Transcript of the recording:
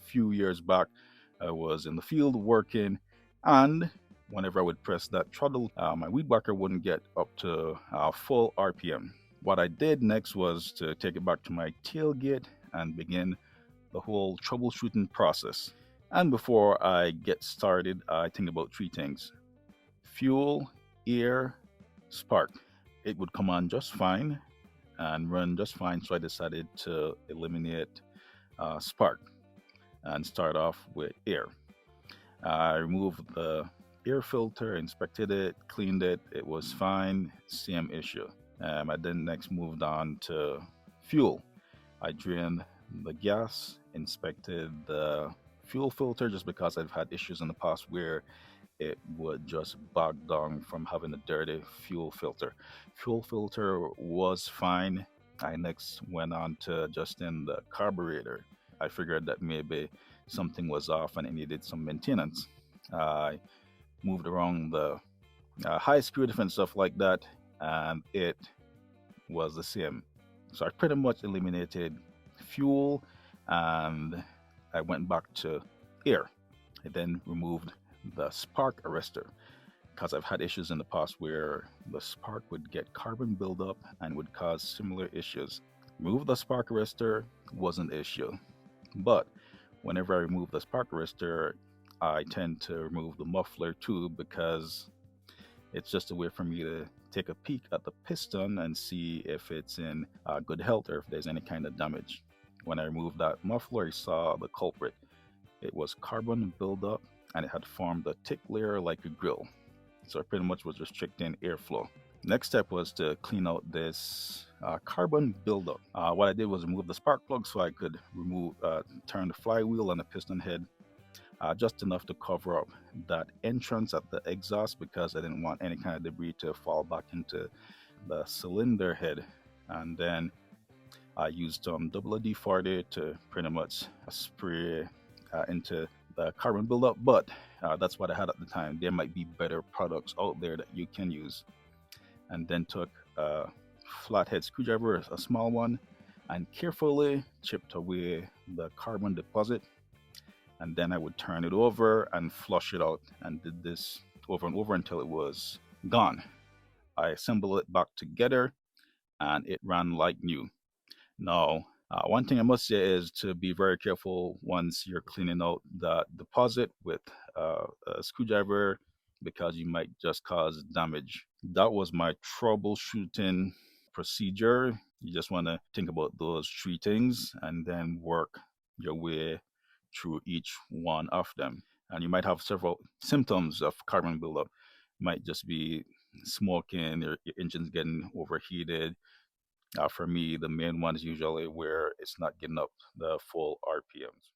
few years back. I was in the field working, and whenever I would press that throttle, my weed whacker wouldn't get up to full RPM. What I did next was to take it back to my tailgate and begin the whole troubleshooting process. And before I get started, I think about three things: fuel, air, spark. It would come on just fine and run just fine, so I decided to eliminate spark and start off with air. I removed the air filter, inspected it, cleaned it. It was fine, same issue. I then next moved on to fuel. I drained the gas, inspected the fuel filter just because I've had issues in the past where it would just bog down from having a dirty fuel filter. Fuel filter was fine. I next went on to adjusting the carburetor. I figured that maybe something was off and it needed some maintenance. I moved around the high speed and stuff like that, and it was the same. So I pretty much eliminated fuel and I went back to air. I then removed the spark arrestor because I've had issues in the past where the spark would get carbon buildup and would cause similar issues. Remove the spark arrestor wasn't an issue, but whenever I remove the spark arrestor, I tend to remove the muffler too because it's just a way for me to take a peek at the piston and see if it's in good health or if there's any kind of damage. When I removed that muffler, I saw the culprit. It was carbon buildup and it had formed a thick layer like a grill. So I pretty much was restricting airflow. Next step was to clean out this carbon buildup. What I did was remove the spark plug so I could turn the flywheel and the piston head just enough to cover up that entrance at the exhaust because I didn't want any kind of debris to fall back into the cylinder head. And then I used some WD-40 to pretty much spray into the carbon buildup, but that's what I had at the time. There might be better products out there that you can use. And then took a flathead screwdriver, a small one, and carefully chipped away the carbon deposit. And then I would turn it over and flush it out, and did this over and over until it was gone. I assembled it back together and it ran like new. Now, one thing I must say is to be very careful once you're cleaning out the deposit with a screwdriver because you might just cause damage. That was my troubleshooting procedure. You just want to think about those three things and then work your way through each one of them. And you might have several symptoms of carbon buildup. It might just be smoking, your engine's getting overheated. For me, the main one is usually where it's not getting up the full RPMs.